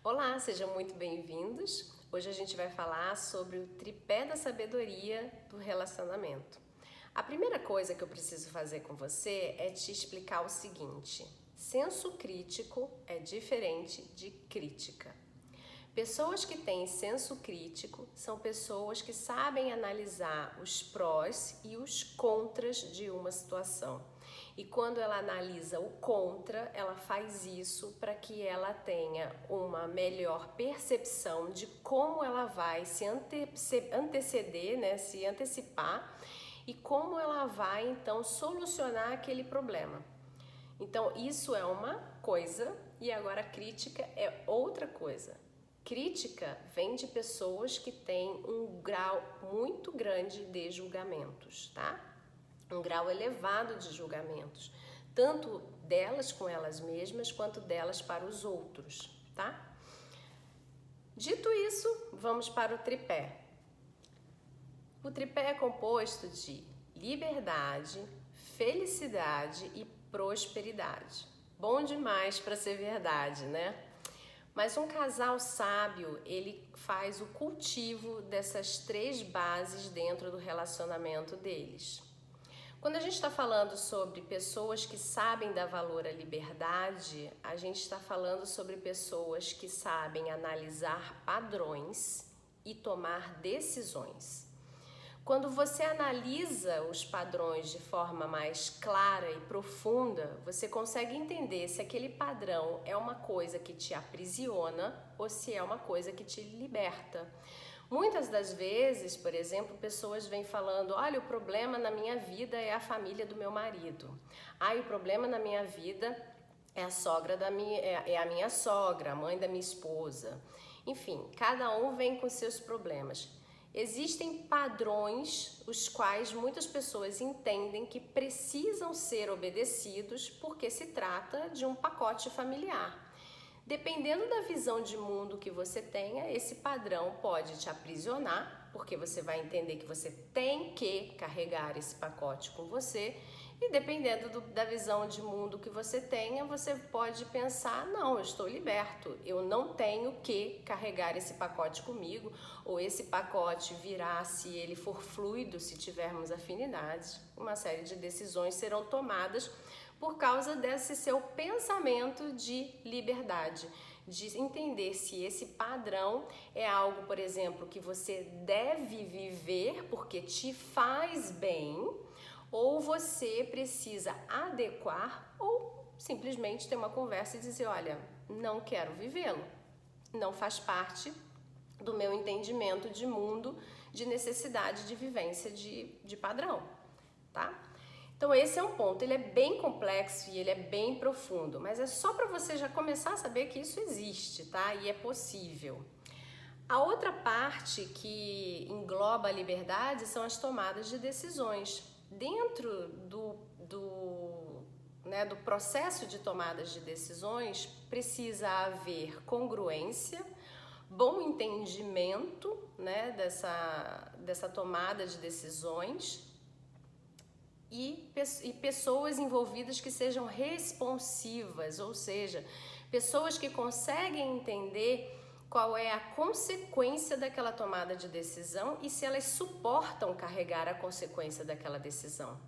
Olá, sejam muito bem-vindos. Hoje a gente vai falar sobre o tripé da sabedoria do relacionamento. A primeira coisa que eu preciso fazer com você é te explicar o seguinte: senso crítico é diferente de crítica. Pessoas que têm senso crítico são pessoas que sabem analisar os prós e os contras de uma situação. E quando ela analisa o contra, ela faz isso para que ela tenha uma melhor percepção de como ela vai se anteceder, né, se antecipar e como ela vai então solucionar aquele problema. Então, isso é uma coisa e agora a crítica é outra coisa. Crítica vem de pessoas que têm um grau muito grande de julgamentos, tá? Um grau elevado de julgamentos, tanto delas com elas mesmas quanto delas para os outros, tá? Dito isso, vamos para o tripé. O tripé é composto de liberdade, felicidade e prosperidade. Bom demais para ser verdade, né? Mas um casal sábio, ele faz o cultivo dessas três bases dentro do relacionamento deles. Quando a gente está falando sobre pessoas que sabem dar valor à liberdade, a gente está falando sobre pessoas que sabem analisar padrões e tomar decisões. Quando você analisa os padrões de forma mais clara e profunda, você consegue entender se aquele padrão é uma coisa que te aprisiona ou se é uma coisa que te liberta. Muitas das vezes, por exemplo, pessoas vêm falando: olha, o problema na minha vida é a família do meu marido. O problema na minha vida é a sogra é a minha sogra, a mãe da minha esposa. Enfim, cada um vem com seus problemas. Existem padrões os quais muitas pessoas entendem que precisam ser obedecidos porque se trata de um pacote familiar. Dependendo da visão de mundo que você tenha, esse padrão pode te aprisionar, porque você vai entender que você tem que carregar esse pacote com você. E dependendo da visão de mundo que você tenha, você pode pensar: não, eu estou liberto, eu não tenho que carregar esse pacote comigo, ou esse pacote virá se ele for fluido, se tivermos afinidades. Uma série de decisões serão tomadas por causa desse seu pensamento de liberdade, de entender se esse padrão é algo, por exemplo, que você deve viver porque te faz bem, ou você precisa adequar ou simplesmente ter uma conversa e dizer: olha, não quero vivê-lo, não faz parte do meu entendimento de mundo, de necessidade de vivência de padrão, tá? Então esse é um ponto, ele é bem complexo e ele é bem profundo, mas é só para você já começar a saber que isso existe, tá? E é possível. A outra parte que engloba a liberdade são as tomadas de decisões. Dentro do processo de tomadas de decisões, precisa haver congruência, bom entendimento, né, dessa tomada de decisões e pessoas envolvidas que sejam responsivas, ou seja, pessoas que conseguem entender qual é a consequência daquela tomada de decisão e se elas suportam carregar a consequência daquela decisão.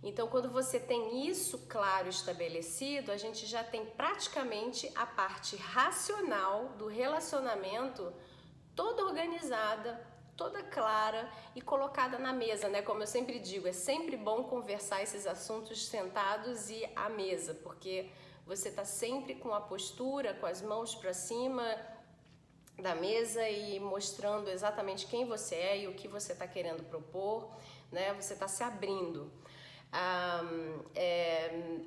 Então, quando você tem isso claro estabelecido, a gente já tem praticamente a parte racional do relacionamento toda organizada, toda clara e colocada na mesa, né? Como eu sempre digo, é sempre bom conversar esses assuntos sentados e à mesa, porque você tá sempre com a postura, com as mãos para cima da mesa e mostrando exatamente quem você é e o que você está querendo propor, né? Você está se abrindo.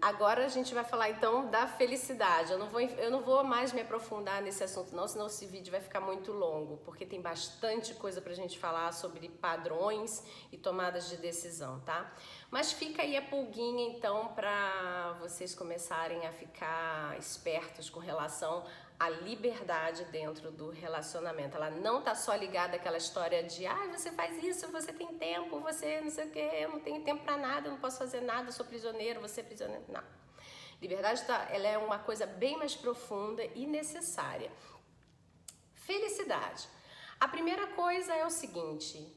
Agora a gente vai falar então da felicidade. Eu não vou mais me aprofundar nesse assunto não, senão esse vídeo vai ficar muito longo, porque tem bastante coisa pra gente falar sobre padrões e tomadas de decisão, tá? Mas fica aí a pulguinha então para vocês começarem a ficar espertos com relação à liberdade dentro do relacionamento. Ela não tá só ligada àquela história de você faz isso, você tem tempo, você não sei o que, eu não tenho tempo para nada, eu não posso fazer nada, eu sou prisioneiro, você é prisioneiro. Não. Liberdade ela é uma coisa bem mais profunda e necessária. Felicidade. A primeira coisa é o seguinte: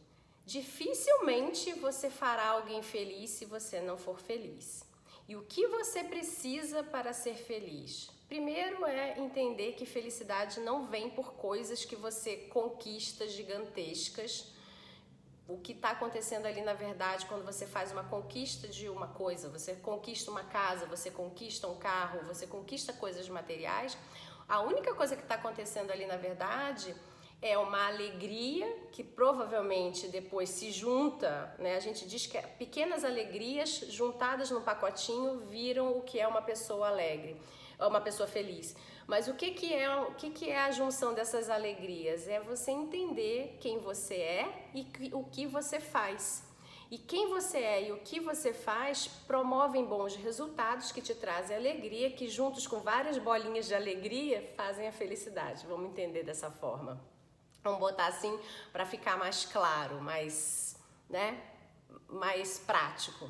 dificilmente você fará alguém feliz se você não for feliz. E o que você precisa para ser feliz? Primeiro é entender que felicidade não vem por coisas que você conquista gigantescas. O que está acontecendo ali, na verdade, quando você faz uma conquista de uma coisa, você conquista uma casa, você conquista um carro, você conquista coisas materiais, a única coisa que está acontecendo ali, na verdade, é uma alegria que provavelmente depois se junta, né? A gente diz que pequenas alegrias juntadas num pacotinho viram o que é uma pessoa alegre, uma pessoa feliz. Mas o que é a junção dessas alegrias? É você entender quem você é e o que você faz. E quem você é e o que você faz promovem bons resultados que te trazem alegria, que juntos com várias bolinhas de alegria fazem a felicidade. Vamos entender dessa forma. Vamos botar assim para ficar mais claro, mais prático.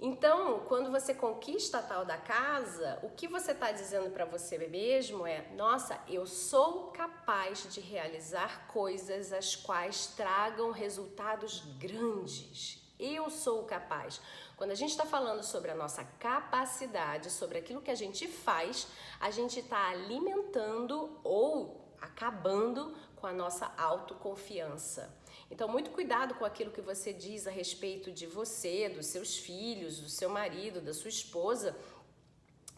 Então, quando você conquista a tal da casa, o que você está dizendo para você mesmo é: nossa, eu sou capaz de realizar coisas as quais tragam resultados grandes. Eu sou capaz. Quando a gente está falando sobre a nossa capacidade, sobre aquilo que a gente faz, a gente está alimentando ou acabando com a nossa autoconfiança. Então, muito cuidado com aquilo que você diz a respeito de você, dos seus filhos, do seu marido, da sua esposa,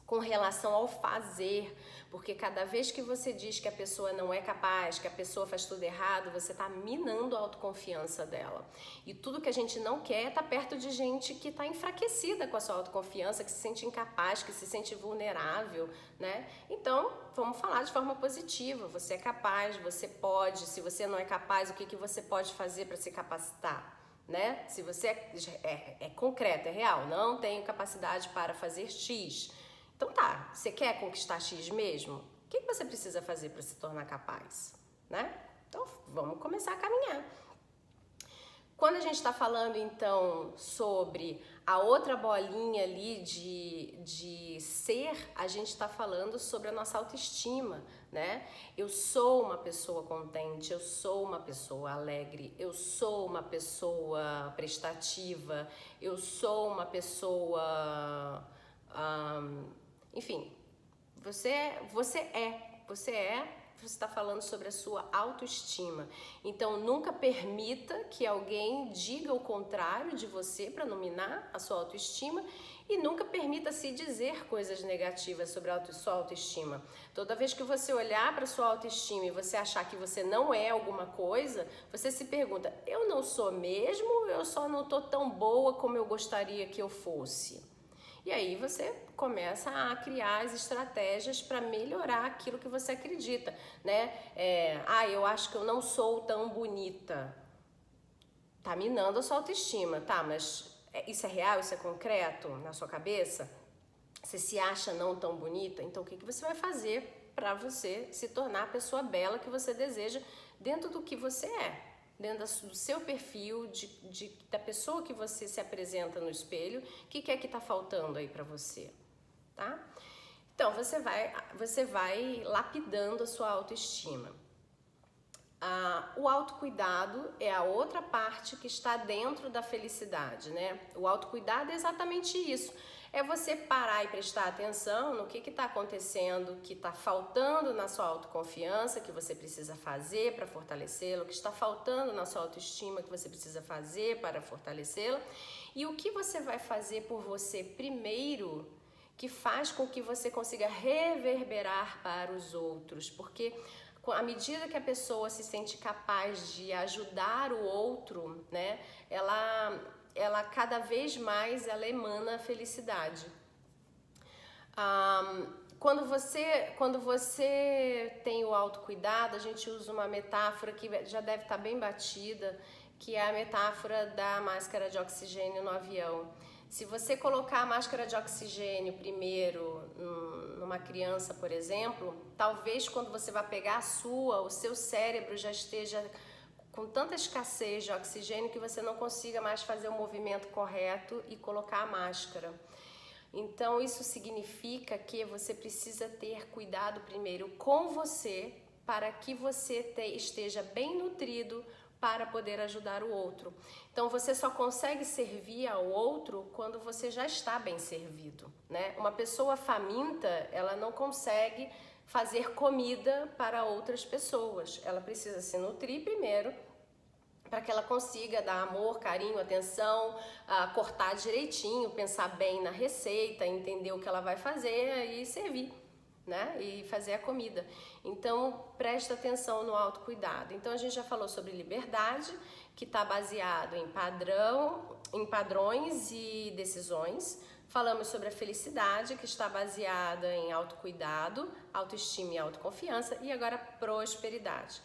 com relação ao fazer, porque cada vez que você diz que a pessoa não é capaz, que a pessoa faz tudo errado, você está minando a autoconfiança dela. E tudo que a gente não quer é estar perto de gente que está enfraquecida com a sua autoconfiança, que se sente incapaz, que se sente vulnerável, né? Então, vamos falar de forma positiva. Você é capaz, você pode. Se você não é capaz, o que você pode fazer para se capacitar? Né? Se você é concreto, é real, não tenho capacidade para fazer X. Então tá, você quer conquistar X mesmo? O que você precisa fazer para se tornar capaz, né? Então vamos começar a caminhar. Quando a gente está falando então sobre a outra bolinha ali de ser, a gente está falando sobre a nossa autoestima, né? Eu sou uma pessoa contente, eu sou uma pessoa alegre, eu sou uma pessoa prestativa, eu sou uma pessoa... enfim, você está falando sobre a sua autoestima. Então, nunca permita que alguém diga o contrário de você para nominar a sua autoestima e nunca permita se dizer coisas negativas sobre a sua autoestima. Toda vez que você olhar para a sua autoestima e você achar que você não é alguma coisa, você se pergunta: eu não sou mesmo? Eu só não estou tão boa como eu gostaria que eu fosse. E aí você começa a criar as estratégias para melhorar aquilo que você acredita, né? Eu acho que eu não sou tão bonita. Tá minando a sua autoestima, tá? Mas isso é real? Isso é concreto na sua cabeça? Você se acha não tão bonita? Então o que você vai fazer para você se tornar a pessoa bela que você deseja dentro do que você é? Dentro do seu perfil, da pessoa que você se apresenta no espelho, o que é que está faltando aí para você, tá? Então, você vai lapidando a sua autoestima. O autocuidado é a outra parte que está dentro da felicidade, né? O autocuidado é exatamente isso. É você parar e prestar atenção no que está acontecendo, que está faltando na sua autoconfiança, que você precisa fazer para fortalecê-la, o que está faltando na sua autoestima, que você precisa fazer para fortalecê-la, e o que você vai fazer por você primeiro, que faz com que você consiga reverberar para os outros, porque à medida que a pessoa se sente capaz de ajudar o outro, né, ela cada vez mais ela emana felicidade. Quando você tem o autocuidado, a gente usa uma metáfora que já deve estar bem batida, que é a metáfora da máscara de oxigênio no avião. Se você colocar a máscara de oxigênio primeiro numa criança, por exemplo, talvez quando você vai pegar o seu cérebro já esteja com tanta escassez de oxigênio que você não consiga mais fazer o movimento correto e colocar a máscara. Então, isso significa que você precisa ter cuidado primeiro com você para que você esteja bem nutrido para poder ajudar o outro. Então você só consegue servir ao outro quando você já está bem servido, né? Uma pessoa faminta, ela não consegue fazer comida para outras pessoas. Ela precisa se nutrir primeiro para que ela consiga dar amor, carinho, atenção, cortar direitinho, pensar bem na receita, entender o que ela vai fazer e servir, né? E fazer a comida. Então, presta atenção no autocuidado. Então, a gente já falou sobre liberdade, que está baseado em padrões e decisões. Falamos sobre a felicidade, que está baseada em autocuidado, autoestima e autoconfiança. E agora, prosperidade.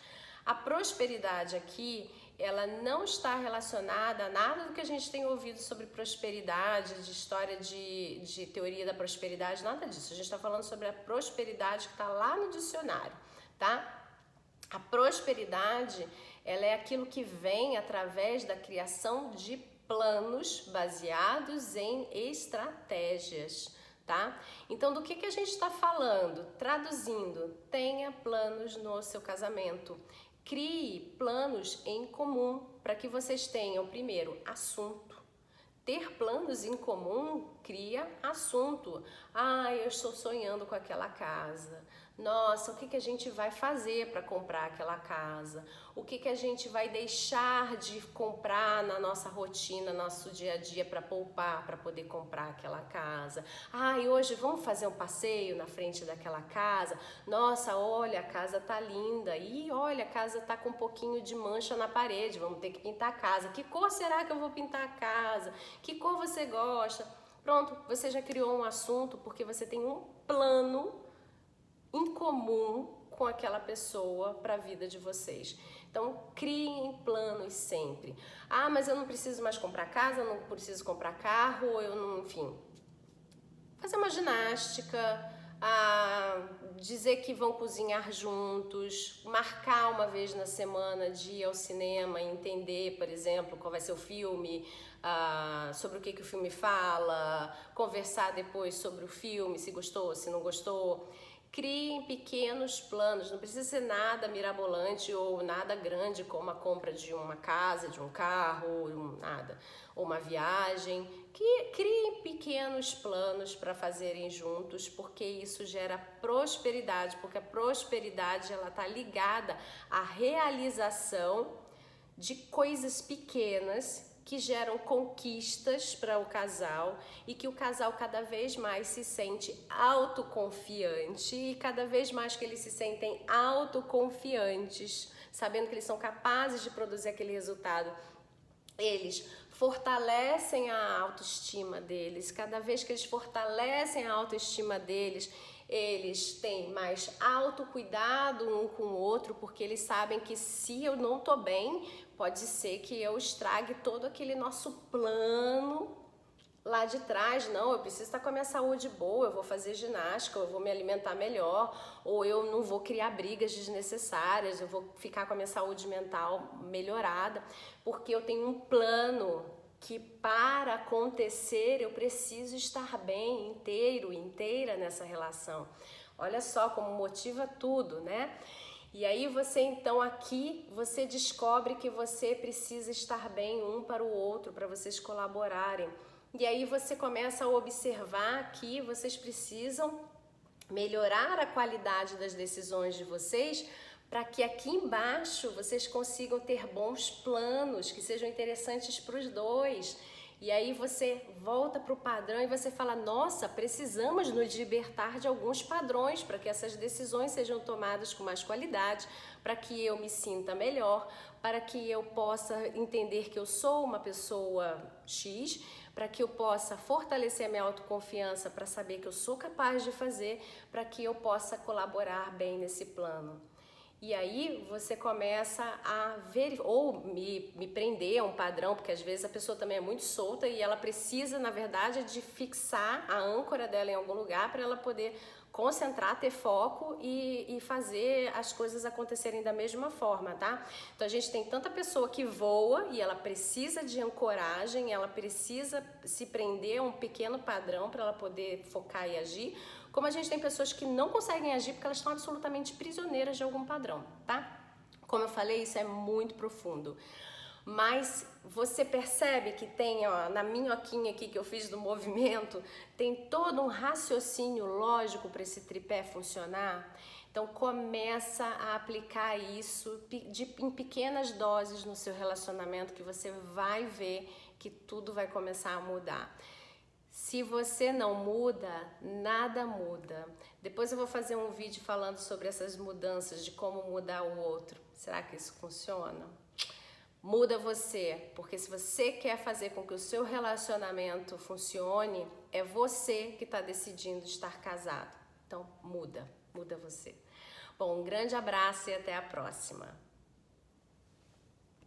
A prosperidade aqui, ela não está relacionada a nada do que a gente tem ouvido sobre prosperidade, de história de teoria da prosperidade, nada disso. A gente está falando sobre a prosperidade que está lá no dicionário, tá? A prosperidade, ela é aquilo que vem através da criação de planos baseados em estratégias, tá? Então, do que a gente está falando? Traduzindo, tenha planos no seu casamento. Crie planos em comum para que vocês tenham, primeiro, assunto. Ter planos em comum cria assunto. Eu estou sonhando com aquela casa. Nossa, o que a gente vai fazer para comprar aquela casa? O que a gente vai deixar de comprar na nossa rotina, nosso dia a dia para poupar, para poder comprar aquela casa? E hoje vamos fazer um passeio na frente daquela casa? Nossa, olha, a casa tá linda. E olha, a casa tá com um pouquinho de mancha na parede, vamos ter que pintar a casa. Que cor será que eu vou pintar a casa? Que cor você gosta? Pronto, você já criou um assunto porque você tem um plano em comum com aquela pessoa para a vida de vocês. Então, criem planos sempre. Mas eu não preciso mais comprar casa, eu não preciso comprar carro, eu não, enfim. Fazer uma ginástica, dizer que vão cozinhar juntos, marcar uma vez na semana de ir ao cinema e entender, por exemplo, qual vai ser o filme, sobre o que o filme fala, conversar depois sobre o filme, se gostou, se não gostou. Criem pequenos planos, não precisa ser nada mirabolante ou nada grande como a compra de uma casa, de um carro, nada, ou uma viagem. Criem pequenos planos para fazerem juntos, porque isso gera prosperidade, porque a prosperidade ela está ligada à realização de coisas pequenas que geram conquistas para o casal e que o casal cada vez mais se sente autoconfiante e cada vez mais que eles se sentem autoconfiantes, sabendo que eles são capazes de produzir aquele resultado, eles fortalecem a autoestima deles. Cada vez que eles fortalecem a autoestima deles, eles têm mais autocuidado um com o outro, porque eles sabem que se eu não tô bem, pode ser que eu estrague todo aquele nosso plano lá de trás. Não, eu preciso estar com a minha saúde boa, eu vou fazer ginástica, eu vou me alimentar melhor, ou eu não vou criar brigas desnecessárias, eu vou ficar com a minha saúde mental melhorada, porque eu tenho um plano que para acontecer eu preciso estar bem, inteira nessa relação. Olha só como motiva tudo, né? E aí você então aqui, você descobre que você precisa estar bem um para o outro, para vocês colaborarem. E aí você começa a observar que vocês precisam melhorar a qualidade das decisões de vocês, para que aqui embaixo vocês consigam ter bons planos que sejam interessantes para os dois. E aí você volta para o padrão e você fala, nossa, precisamos nos libertar de alguns padrões para que essas decisões sejam tomadas com mais qualidade, para que eu me sinta melhor, para que eu possa entender que eu sou uma pessoa X, para que eu possa fortalecer a minha autoconfiança, para saber que eu sou capaz de fazer, para que eu possa colaborar bem nesse plano. E aí você começa a ver, ou me prender a um padrão, porque às vezes a pessoa também é muito solta e ela precisa, na verdade, de fixar a âncora dela em algum lugar para ela poder concentrar, ter foco e fazer as coisas acontecerem da mesma forma, tá? Então a gente tem tanta pessoa que voa e ela precisa de ancoragem, ela precisa se prender a um pequeno padrão para ela poder focar e agir, como a gente tem pessoas que não conseguem agir porque elas estão absolutamente prisioneiras de algum padrão, tá? Como eu falei, isso é muito profundo. Mas você percebe que tem, ó, na minhoquinha aqui que eu fiz do movimento, tem todo um raciocínio lógico para esse tripé funcionar? Então começa a aplicar isso em pequenas doses no seu relacionamento, que você vai ver que tudo vai começar a mudar. Se você não muda, nada muda. Depois eu vou fazer um vídeo falando sobre essas mudanças, de como mudar o outro. Será que isso funciona? Muda você, porque se você quer fazer com que o seu relacionamento funcione, é você que está decidindo estar casado. Então muda você. Bom, um grande abraço e até a próxima.